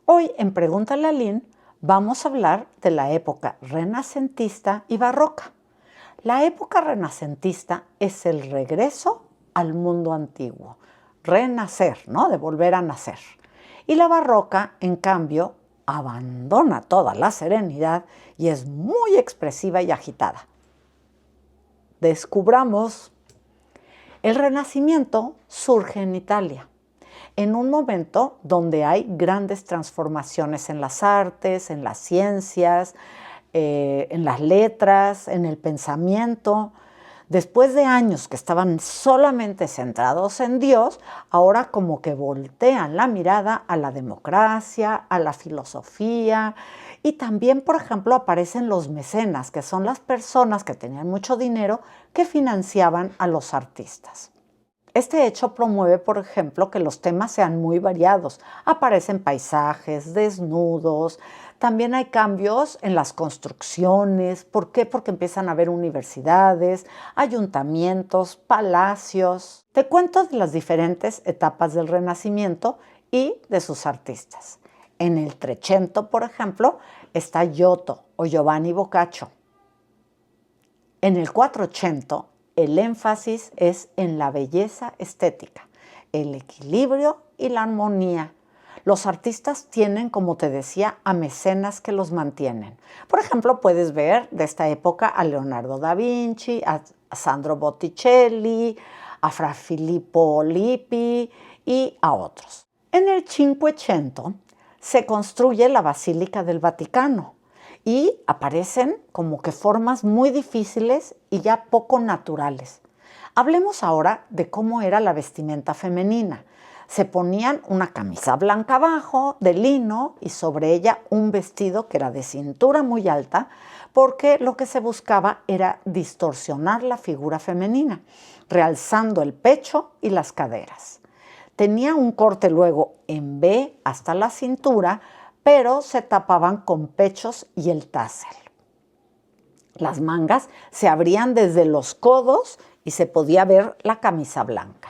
Hoy en Pregúntale a Lynn vamos a hablar de la época renacentista y barroca. La época renacentista es el regreso al mundo antiguo, renacer, ¿no? De volver a nacer. Y la barroca, en cambio, abandona toda la serenidad y es muy expresiva y agitada. Descubramos. El Renacimiento surge en Italia, en un momento donde hay grandes transformaciones en las artes, en las ciencias, en las letras, en el pensamiento. Después de años que estaban solamente centrados en Dios, ahora como que voltean la mirada a la democracia, a la filosofía, y también, por ejemplo, aparecen los mecenas, que son las personas que tenían mucho dinero que financiaban a los artistas. Este hecho promueve, por ejemplo, que los temas sean muy variados. Aparecen paisajes, desnudos, también hay cambios en las construcciones. ¿Por qué? Porque empiezan a haber universidades, ayuntamientos, palacios. Te cuento de las diferentes etapas del Renacimiento y de sus artistas. En el Trecento, por ejemplo, está Giotto o Giovanni Boccaccio. En el Quattrocento, el énfasis es en la belleza estética, el equilibrio y la armonía. Los artistas tienen, como te decía, a mecenas que los mantienen. Por ejemplo, puedes ver de esta época a Leonardo da Vinci, a Sandro Botticelli, a Fra Filippo Lippi y a otros. En el Cinquecento se construye la Basílica del Vaticano y aparecen como que formas muy difíciles y ya poco naturales. Hablemos ahora de cómo era la vestimenta femenina. Se ponían una camisa blanca abajo, de lino, y sobre ella un vestido que era de cintura muy alta, porque lo que se buscaba era distorsionar la figura femenina, realzando el pecho y las caderas. Tenía un corte luego en V hasta la cintura, pero se tapaban con pechos y el tassel. Las mangas se abrían desde los codos y se podía ver la camisa blanca.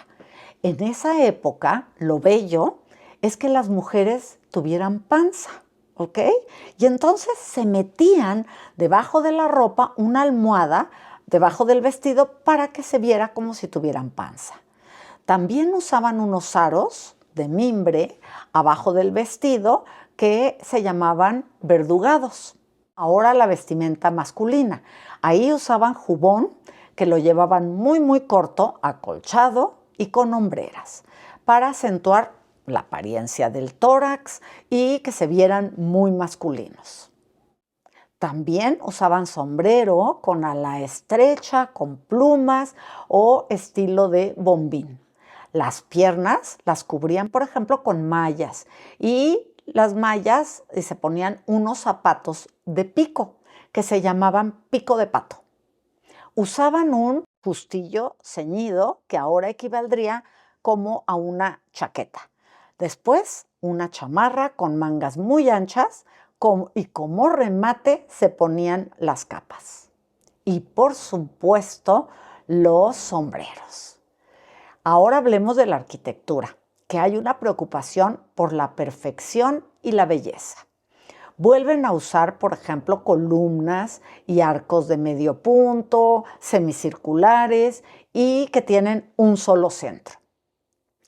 En esa época, lo bello es que las mujeres tuvieran panza, ¿ok? Y entonces se metían debajo de la ropa una almohada debajo del vestido para que se viera como si tuvieran panza. También usaban unos aros de mimbre abajo del vestido que se llamaban verdugados. Ahora la vestimenta masculina. Ahí usaban jubón, que lo llevaban muy corto, acolchado y con hombreras, para acentuar la apariencia del tórax y que se vieran muy masculinos. También usaban sombrero con ala estrecha, con plumas o estilo de bombín. Las piernas las cubrían, por ejemplo, con mallas y las mallas se ponían unos zapatos de pico que se llamaban pico de pato. Usaban un fustillo ceñido que ahora equivaldría como a una chaqueta. Después, una chamarra con mangas muy anchas y como remate se ponían las capas. Y por supuesto, los sombreros. Ahora hablemos de la arquitectura, que hay una preocupación por la perfección y la belleza. Vuelven a usar, por ejemplo, columnas y arcos de medio punto, semicirculares y que tienen un solo centro.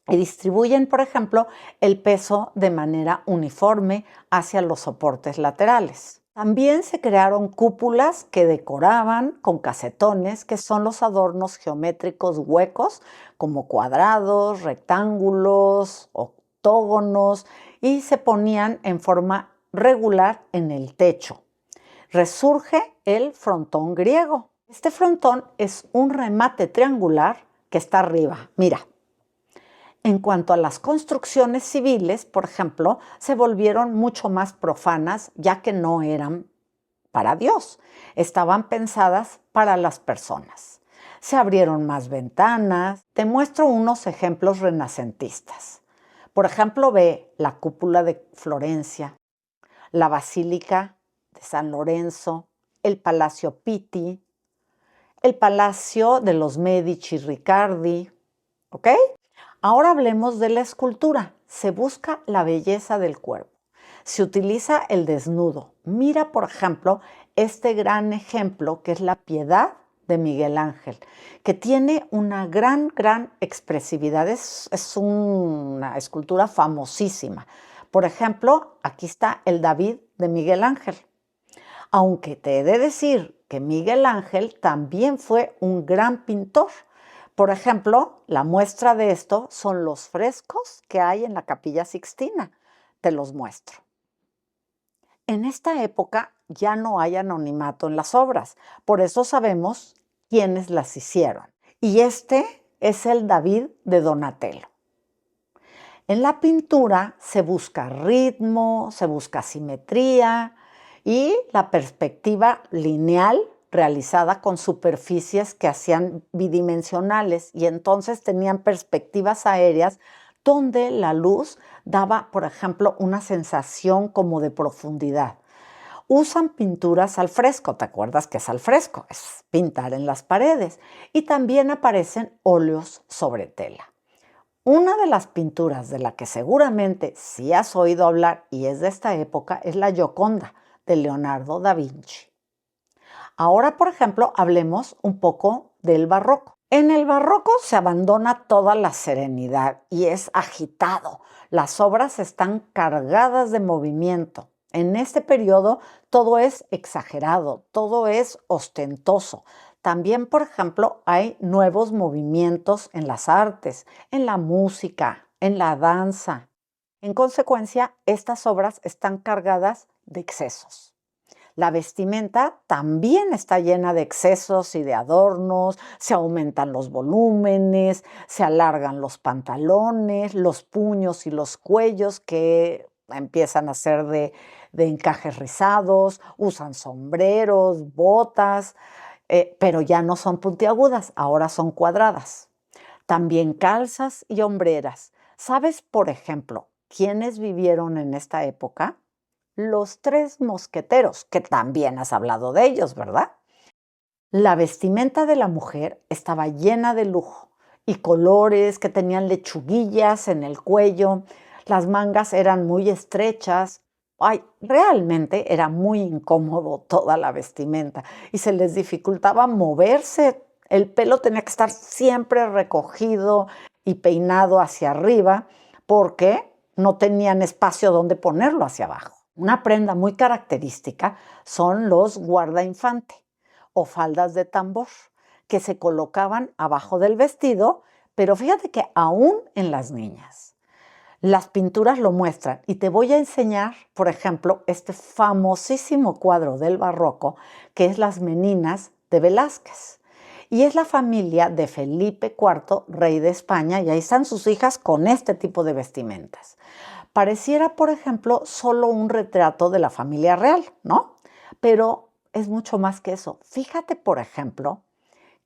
Y distribuyen, por ejemplo, el peso de manera uniforme hacia los soportes laterales. También se crearon cúpulas que decoraban con casetones, que son los adornos geométricos huecos, como cuadrados, rectángulos, octógonos, y se ponían en forma regular en el techo. Resurge el frontón griego. Este frontón es un remate triangular que está arriba. Mira. En cuanto a las construcciones civiles, por ejemplo, se volvieron mucho más profanas, ya que no eran para Dios, estaban pensadas para las personas. Se abrieron más ventanas. Te muestro unos ejemplos renacentistas. Por ejemplo, ve la cúpula de Florencia, la Basílica de San Lorenzo, el Palacio Pitti, el Palacio de los Medici Riccardi, ¿ok? Ahora hablemos de la escultura. Se busca la belleza del cuerpo. Se utiliza el desnudo. Mira, por ejemplo, este gran ejemplo que es la Piedad de Miguel Ángel, que tiene una gran expresividad. Es una escultura famosísima. Por ejemplo, aquí está el David de Miguel Ángel. Aunque te he de decir que Miguel Ángel también fue un gran pintor. Por ejemplo, la muestra de esto son los frescos que hay en la Capilla Sixtina. Te los muestro. En esta época ya no hay anonimato en las obras, por eso sabemos quiénes las hicieron. Y este es el David de Donatello. En la pintura se busca ritmo, se busca simetría y la perspectiva lineal realizada con superficies que hacían bidimensionales y entonces tenían perspectivas aéreas donde la luz daba, por ejemplo, una sensación como de profundidad. Usan pinturas al fresco, ¿te acuerdas qué es al fresco? Es pintar en las paredes. Y también aparecen óleos sobre tela. Una de las pinturas de la que seguramente sí has oído hablar y es de esta época es la Gioconda de Leonardo da Vinci. Ahora, por ejemplo, hablemos un poco del barroco. En el barroco se abandona toda la serenidad y es agitado. Las obras están cargadas de movimiento. En este periodo todo es exagerado, todo es ostentoso. También, por ejemplo, hay nuevos movimientos en las artes, en la música, en la danza. En consecuencia, estas obras están cargadas de excesos. La vestimenta también está llena de excesos y de adornos, se aumentan los volúmenes, se alargan los pantalones, los puños y los cuellos que empiezan a ser de encajes rizados, usan sombreros, botas, pero ya no son puntiagudas, ahora son cuadradas. También calzas y hombreras. ¿Sabes, por ejemplo, quiénes vivieron en esta época? Los tres mosqueteros, que también has hablado de ellos, ¿verdad? La vestimenta de la mujer estaba llena de lujo y colores que tenían lechuguillas en el cuello, las mangas eran muy estrechas. Ay, realmente era muy incómodo toda la vestimenta y se les dificultaba moverse. El pelo tenía que estar siempre recogido y peinado hacia arriba porque no tenían espacio donde ponerlo hacia abajo. Una prenda muy característica son los guardainfante o faldas de tambor, que se colocaban abajo del vestido, pero fíjate que aún en las niñas. Las pinturas lo muestran y te voy a enseñar, por ejemplo, este famosísimo cuadro del barroco, que es Las Meninas de Velázquez. Y es la familia de Felipe IV, rey de España, y ahí están sus hijas con este tipo de vestimentas. Pareciera, por ejemplo, solo un retrato de la familia real, ¿no? Pero es mucho más que eso. Fíjate, por ejemplo,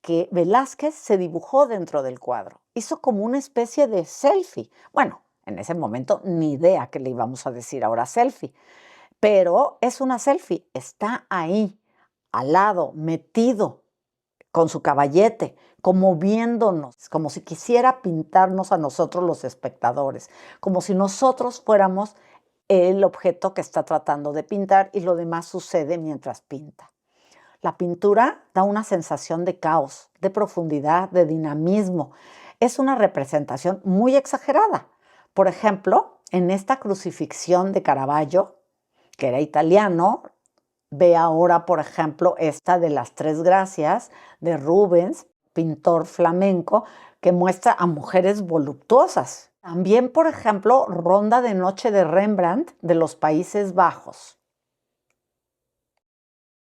que Velázquez se dibujó dentro del cuadro. Hizo como una especie de selfie. Bueno, en ese momento ni idea que le íbamos a decir ahora selfie, pero es una selfie. Está ahí, al lado, metido, con su caballete, como viéndonos, como si quisiera pintarnos a nosotros los espectadores, como si nosotros fuéramos el objeto que está tratando de pintar y lo demás sucede mientras pinta. La pintura da una sensación de caos, de profundidad, de dinamismo. Es una representación muy exagerada. Por ejemplo, en esta crucifixión de Caravaggio, que era italiano, ve ahora, por ejemplo, esta de las Tres Gracias de Rubens, pintor flamenco, que muestra a mujeres voluptuosas. También, por ejemplo, Ronda de Noche de Rembrandt de los Países Bajos.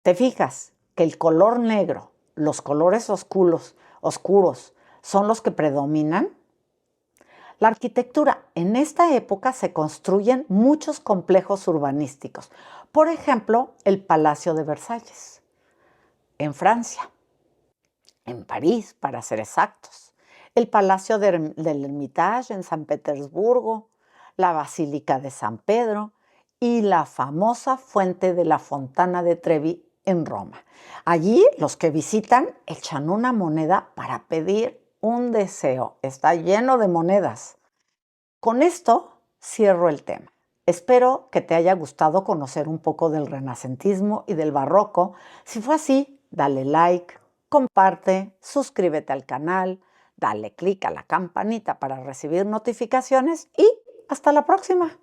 ¿Te fijas que el color negro, los colores oscuros son los que predominan? La arquitectura en esta época se construyen muchos complejos urbanísticos. Por ejemplo, el Palacio de Versalles, en Francia, en París, para ser exactos, el Palacio del Hermitage en San Petersburgo, la Basílica de San Pedro y la famosa Fuente de la Fontana de Trevi en Roma. Allí los que visitan echan una moneda para pedir un deseo, está lleno de monedas. Con esto cierro el tema. Espero que te haya gustado conocer un poco del renacentismo y del barroco. Si fue así, dale like, comparte, suscríbete al canal, dale clic a la campanita para recibir notificaciones y hasta la próxima.